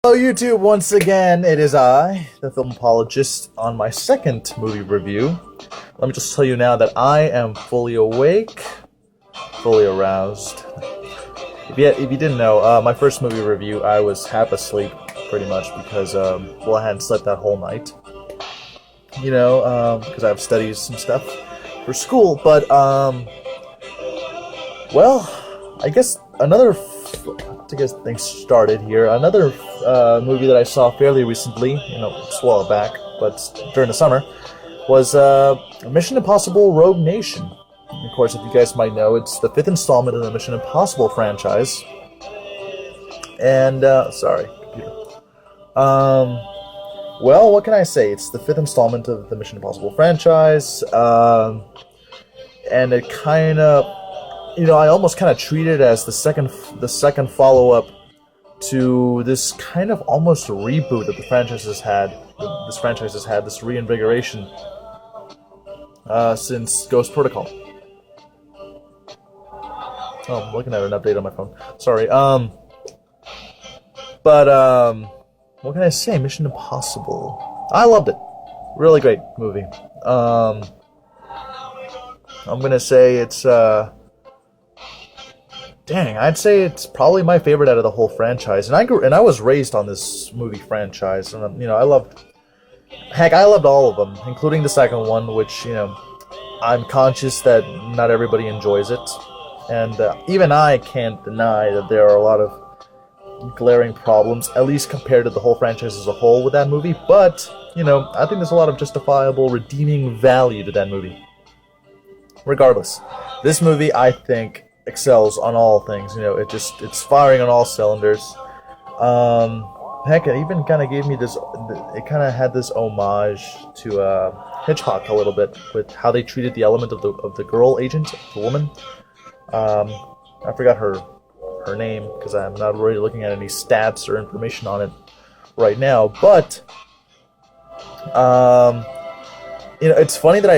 Hello YouTube, once again, it is I, the film apologist, on my second movie review. Let me just tell you now that I am fully awake, fully aroused. If you didn't know, my first movie review, I was half asleep, pretty much, because, I hadn't slept that whole night. You know, because I have studies and stuff for school, but, well, I guess to get things started here, another movie that I saw fairly recently, it's a while back, but during the summer, was Mission Impossible Rogue Nation. And of course, if you guys might know, it's the fifth installment in the Mission Impossible franchise. And, sorry, computer. Well, what can I say? It's the fifth installment of the Mission Impossible franchise, and it kind of, I almost kind of treat it as the second follow-up to this kind of almost reboot that the franchise has had. This reinvigoration since Ghost Protocol. Oh, I'm looking at an update on my phone. Sorry. What can I say? Mission Impossible. I loved it. Really great movie. I'm gonna say it's I'd say it's probably my favorite out of the whole franchise. And I was raised on this movie franchise, and I loved all of them, including the second one, which I'm conscious that not everybody enjoys it, and even I can't deny that there are a lot of glaring problems, at least compared to the whole franchise as a whole with that movie. But I think there's a lot of justifiable, redeeming value to that movie. Regardless, this movie, I think, excels on all things. It's firing on all cylinders. Heck, it even kind of gave me this. It kind of had this homage to Hitchcock a little bit with how they treated the element of the girl agent, the woman. I forgot her name because I'm not really looking at any stats or information on it right now. But it's funny that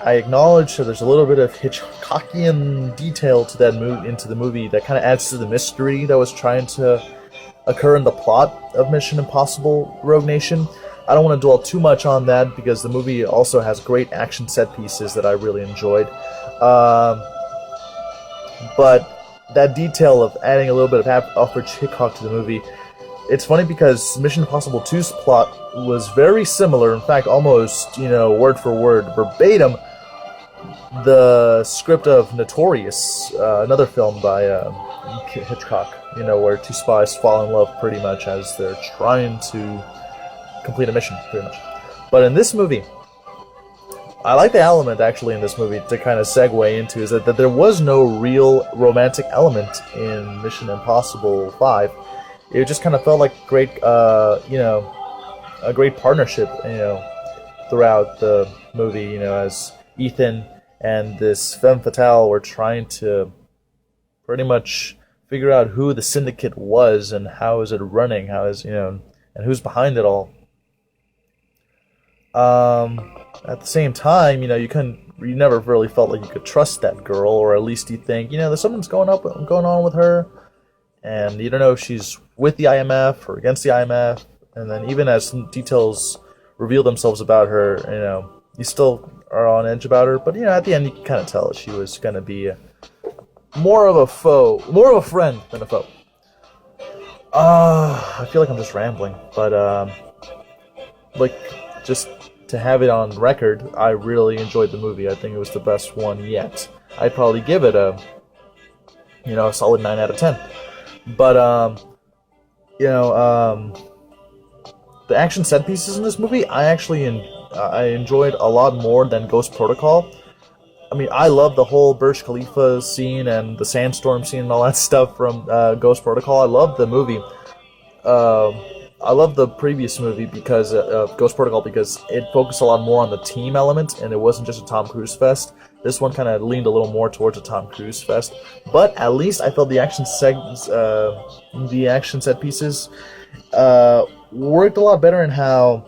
I acknowledge that there's a little bit of Hitchcockian detail to that into the movie that kind of adds to the mystery that was trying to occur in the plot of Mission Impossible Rogue Nation. I don't want to dwell too much on that because the movie also has great action set pieces that I really enjoyed. But that detail of adding a little bit of Alfred Hitchcock to the movie, it's funny because Mission Impossible 2's plot was very similar, in fact, almost, word for word, verbatim, the script of Notorious, another film by Hitchcock, where two spies fall in love pretty much as they're trying to complete a mission, pretty much. But in this movie, I like the element, actually, in this movie, to kind of segue into, is that there was no real romantic element in Mission Impossible 5. It just kind of felt like a great partnership, throughout the movie, as Ethan and this femme fatale were trying to pretty much figure out who the syndicate was and how is it running, and who's behind it all. At the same time, you never really felt like you could trust that girl, or at least you think, there's something's going on with her, and you don't know if she's with the IMF or against the IMF. And then even as some details reveal themselves about her, you still are on edge about her. But, at the end you can kind of tell she was going to be more of a friend than a foe. I feel like I'm just rambling. But, just to have it on record, I really enjoyed the movie. I think it was the best one yet. I'd probably give it a solid 9 out of 10. But, the action set pieces in this movie, I enjoyed a lot more than Ghost Protocol. I mean, I love the whole Burj Khalifa scene and the sandstorm scene and all that stuff from Ghost Protocol. I love the movie. I love the previous movie because of Ghost Protocol, because it focused a lot more on the team element and it wasn't just a Tom Cruise fest. This one kind of leaned a little more towards a Tom Cruise fest, but at least I felt the action set pieces worked a lot better in how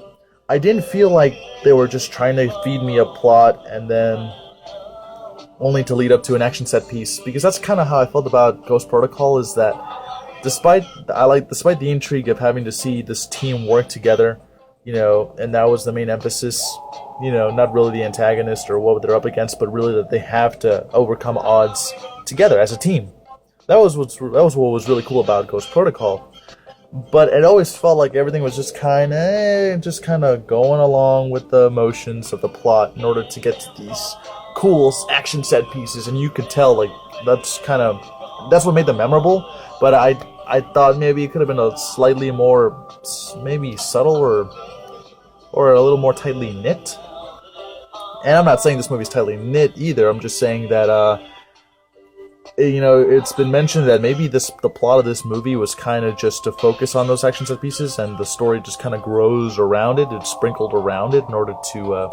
I didn't feel like they were just trying to feed me a plot and then only to lead up to an action set piece, because that's kind of how I felt about Ghost Protocol, is that despite the intrigue of having to see this team work together, and that was the main emphasis. Not really the antagonist or what they're up against, but really that they have to overcome odds together as a team. That was what was really cool about Ghost Protocol. But it always felt like everything was just kind of going along with the motions of the plot in order to get to these cool action set pieces, and you could tell like that's what made them memorable. But I thought maybe it could have been a slightly more maybe subtle or a little more tightly knit. And I'm not saying this movie's tightly knit either. I'm just saying that it's been mentioned that maybe the plot of this movie was kind of just to focus on those action set pieces, and the story just kind of grows around it. It's sprinkled around it in order to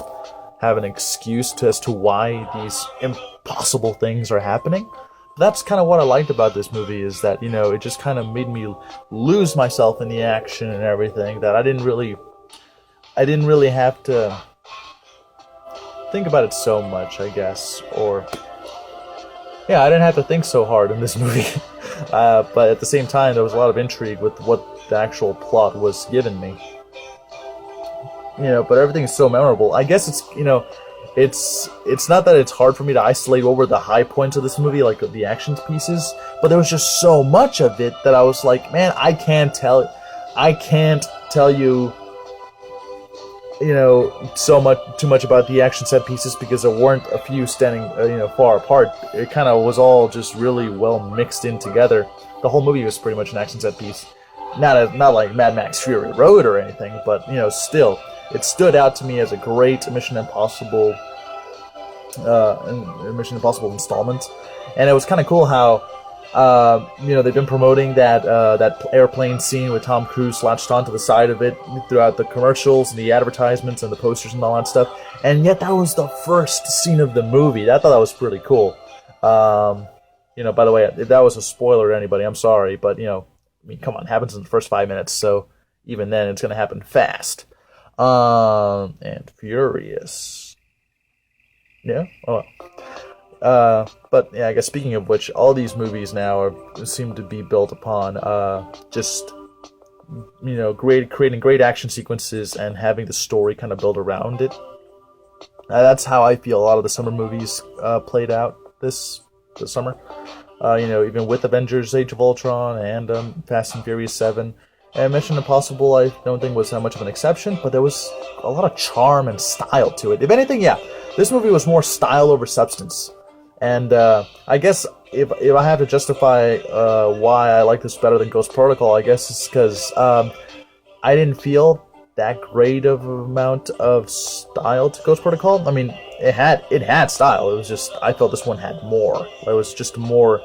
have an excuse as to why these impossible things are happening. That's kind of what I liked about this movie, is that it just kind of made me lose myself in the action and everything. That I didn't really have to think about it so much, I guess, or yeah, I didn't have to think so hard in this movie. But at the same time, there was a lot of intrigue with what the actual plot was giving me. But everything is so memorable. I guess it's not that it's hard for me to isolate over the high points of this movie, like the action pieces, but there was just so much of it that I was like, man, I can't tell you too much about the action set pieces, because there weren't a few standing far apart. It kind of was all just really well mixed in together. The whole movie was pretty much an action set piece. Not like Mad Max Fury Road or anything, but still, it stood out to me as a great Mission Impossible installment. And it was kind of cool how they've been promoting that airplane scene with Tom Cruise latched onto the side of it throughout the commercials and the advertisements and the posters and all that stuff. And yet that was the first scene of the movie. I thought that was pretty cool. By the way, if that was a spoiler to anybody, I'm sorry, but come on, it happens in the first 5 minutes, so even then it's going to happen fast. And furious. Yeah? Oh. But yeah, I guess speaking of which, all these movies now seem to be built upon creating great action sequences and having the story kind of build around it. That's how I feel a lot of the summer movies played out this summer. Even with Avengers: Age of Ultron and Fast and Furious 7. And Mission Impossible, I don't think was that much of an exception, but there was a lot of charm and style to it. If anything, yeah, this movie was more style over substance. And I guess if I have to justify why I like this better than Ghost Protocol, I guess it's because I didn't feel that great of an amount of style to Ghost Protocol. I mean, it had style. It was just, I felt this one had more. It was just more,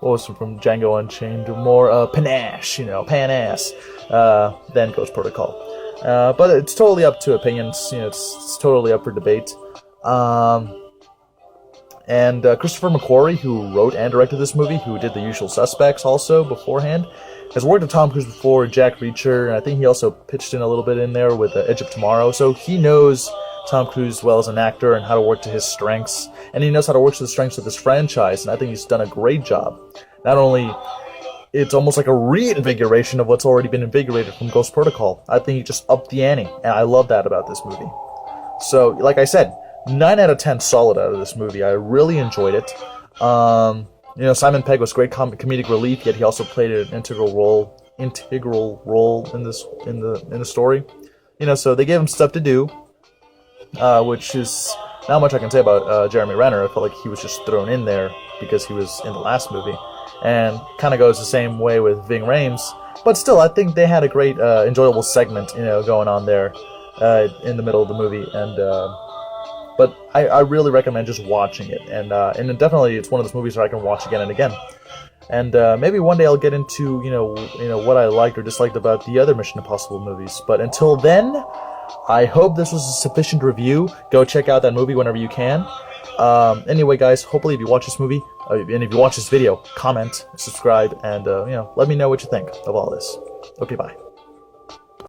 what was it from Django Unchained? More panache, pan-ass than Ghost Protocol. But it's totally up to opinions. It's totally up for debate. And Christopher McQuarrie, who wrote and directed this movie, who did The Usual Suspects also beforehand, has worked with Tom Cruise before, Jack Reacher, and I think he also pitched in a little bit in there with Edge of Tomorrow. So he knows Tom Cruise well as an actor and how to work to his strengths, and he knows how to work to the strengths of this franchise, and I think he's done a great job. Not only, it's almost like a reinvigoration of what's already been invigorated from Ghost Protocol. I think he just upped the ante, and I love that about this movie. So, like I said, 9 out of 10 solid out of this movie. I really enjoyed it. Simon Pegg was great comedic relief, yet he also played an integral role in the story. So they gave him stuff to do, which is not much I can say about Jeremy Renner. I felt like he was just thrown in there because he was in the last movie, and kind of goes the same way with Ving Rhames. But still, I think they had a great, enjoyable segment, going on there in the middle of the movie, and. But I really recommend just watching it, and definitely it's one of those movies that I can watch again and again. And maybe one day I'll get into what I liked or disliked about the other Mission Impossible movies. But until then, I hope this was a sufficient review. Go check out that movie whenever you can. Anyway, guys, hopefully if you watch this movie and if you watch this video, comment, subscribe, and let me know what you think of all this. Okay, bye.